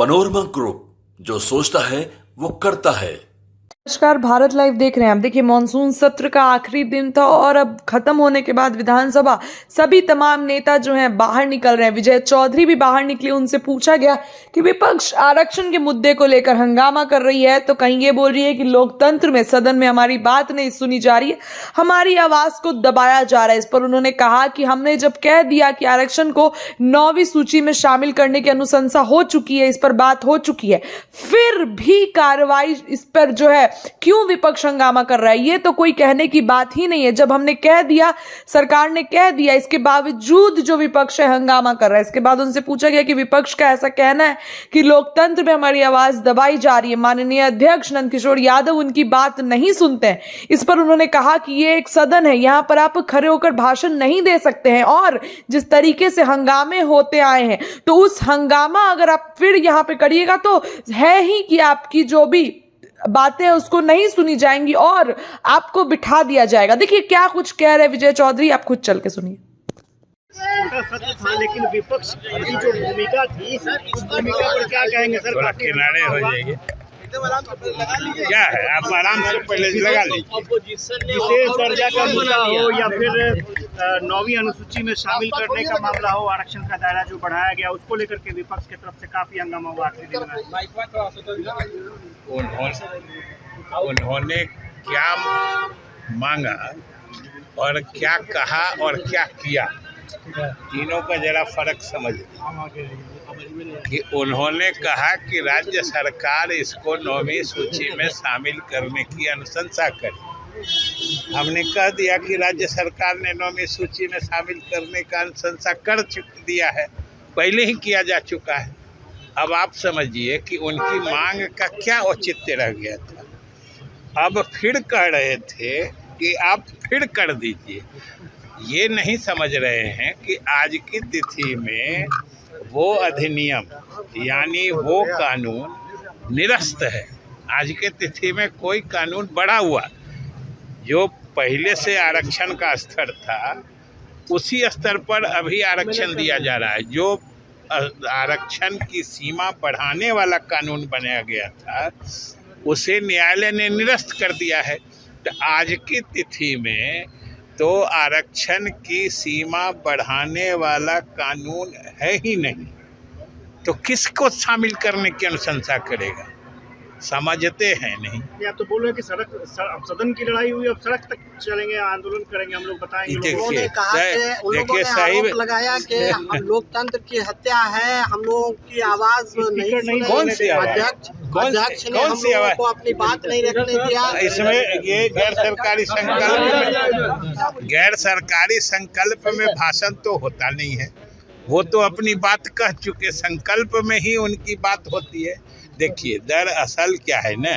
Panorama group, जो सोचता है वो करता है। नमस्कार, भारत लाइव देख रहे हैं आप। देखिए, मानसून सत्र का आखिरी दिन था और अब खत्म होने के बाद विधानसभा सभी तमाम नेता जो हैं बाहर निकल रहे हैं। विजय चौधरी भी बाहर निकली। उनसे पूछा गया कि विपक्ष आरक्षण के मुद्दे को लेकर हंगामा कर रही है, तो कहीं ये बोल रही है कि लोकतंत्र में, सदन में हमारी बात नहीं सुनी जा रही है, हमारी आवाज को दबाया जा रहा है। इस पर उन्होंने कहा कि हमने जब कह दिया कि आरक्षण को 9वीं सूची में शामिल करने की अनुशंसा हो चुकी है, इस पर बात हो चुकी है, फिर भी कार्रवाई इस पर जो है क्यों विपक्ष हंगामा कर रहा है, ये तो कोई कहने की बात ही नहीं है। जब हमने कह दिया, सरकार ने कह दिया, इसके बावजूद जो विपक्ष है हंगामा कर रहा है। इसके बाद उनसे पूछा गया कि विपक्ष का ऐसा कहना है कि लोकतंत्र में हमारी आवाज दबाई जा रही है, माननीय अध्यक्ष नंदकिशोर यादव उनकी बात नहीं सुनते हैं। इस पर उन्होंने कहा कि ये एक सदन है, यहां पर आप खड़े होकर भाषण नहीं दे सकते हैं, और जिस तरीके से हंगामे होते आए हैं, तो उस हंगामा अगर आप फिर यहां पे करिएगा तो है ही कि आपकी जो भी बातें उसको नहीं सुनी जाएंगी और आपको बिठा दिया जाएगा। देखिए क्या कुछ कह रहे विजय चौधरी, आप खुद चल के सुनिए। सत्र था, लेकिन विपक्ष की जो भूमिका थी, उस भूमिका पर क्या कहेंगे सर? थोड़ा किनारे हो जाएंगे। क्या है, आप आराम से पहले लगा लीजिए। विशेष दर्जा का मुद्दा हो या फिर 9वीं अनुसूची में शामिल करने का मामला हो, आरक्षण का दायरा जो बढ़ाया गया, उसको लेकर के विपक्ष की तरफ से काफी हंगामा हुआ आखिरी दिन में। उन्होंने क्या मांगा और क्या कहा और क्या किया, तीनों का जरा फर्क समझ कि उन्होंने कहा कि राज्य सरकार इसको 9वीं सूची में शामिल करने की अनुशंसा करे। हमने कह दिया कि राज्य सरकार ने 9वीं सूची में शामिल करने का अनुशंसा कर दिया है, पहले ही किया जा चुका है। अब आप समझिए कि उनकी मांग का क्या औचित्य रह गया था। अब फिर कह रहे थे कि आप फिर कर दीजिए। ये नहीं समझ रहे हैं कि आज की तिथि में वो अधिनियम यानी वो कानून निरस्त है। आज के तिथि में कोई कानून बढ़ा हुआ, जो पहले से आरक्षण का स्तर था उसी स्तर पर अभी आरक्षण दिया जा रहा है। जो आरक्षण की सीमा बढ़ाने वाला कानून बनाया गया था उसे न्यायालय ने निरस्त कर दिया है। तो आज की तिथि में तो आरक्षण की सीमा बढ़ाने वाला कानून है ही नहीं, तो किसको शामिल करने की अनुशंसा करेगा? समझते हैं नहीं। आप तो बोल रहे हैं कि अब सदन की लड़ाई हुई, अब सड़क तक चलेंगे, आंदोलन करेंगे, हम लोग बताएंगे। देखिए, आरोप लगाया कि हम लोकतंत्र की हत्या है, हम लोगों की आवाज नहीं। कौन सी आवाज? अध्यक्ष ने हम लोगों को अपनी बात नहीं रखने दिया। इसमें ये गैर सरकारी संकल्प में भाषण तो होता नहीं है। वो तो अपनी बात कह चुके, संकल्प में ही उनकी बात होती है। देखिए, दरअसल क्या है ना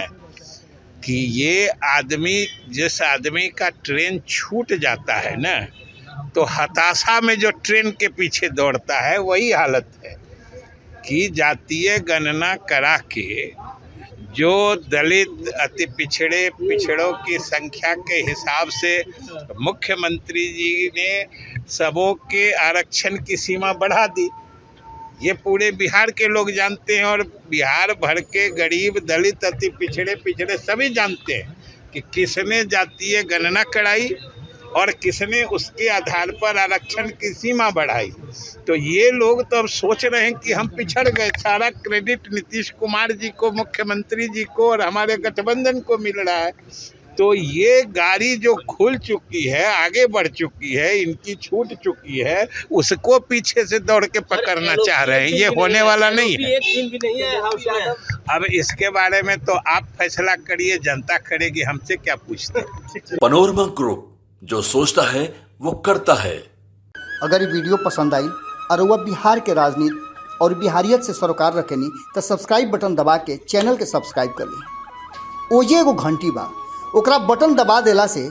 कि ये आदमी, जिस आदमी का ट्रेन छूट जाता है ना, तो हताशा में जो ट्रेन के पीछे दौड़ता है, वही हालत है कि जातीय गणना करा के जो दलित, अति पिछड़ों की संख्या के हिसाब से मुख्यमंत्री जी ने सबों के आरक्षण की सीमा बढ़ा दी। ये पूरे बिहार के लोग जानते हैं, और बिहार भर के गरीब, दलित, अति पिछड़े सभी जानते हैं कि किसने जातीय गणना कराई और किसने उसके आधार पर आरक्षण की सीमा बढ़ाई। तो ये लोग तो अब सोच रहे हैं कि हम पिछड़ गए। सारा क्रेडिट नीतीश कुमार जी को, मुख्यमंत्री जी को और हमारे गठबंधन को मिल रहा है। तो ये गाड़ी जो खुल चुकी है, आगे बढ़ चुकी है, इनकी छूट चुकी है, उसको पीछे से दौड़ के पकड़ना चाह रहे हैं। ये होने वाला नहीं है। अब इसके बारे में तो आप फैसला करिए, जनता करेगी, हमसे क्या पूछते हैं। पनोरमा ग्रुप, जो सोचता है वो करता है। अगर ये वीडियो पसंद आई और वह बिहार के राजनीति और बिहारियत से सरोकार रखेनी तो सब्सक्राइब बटन दबा के चैनल के सब्सक्राइब कर ली। ओजे एगो घंटी बा, ओकरा बटन दबा देला से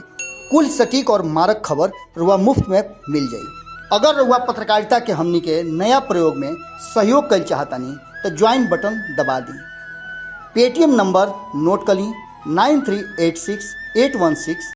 कुल सटीक और मारक खबर रुआ मुफ्त में मिल जाई। अगर रुआ पत्रकारिता के हमनी के नया प्रयोग में सहयोग कर चाहतानी तो ज्वाइन बटन दबा दी। पेटीएम नंबर नोट कर ली 9386 816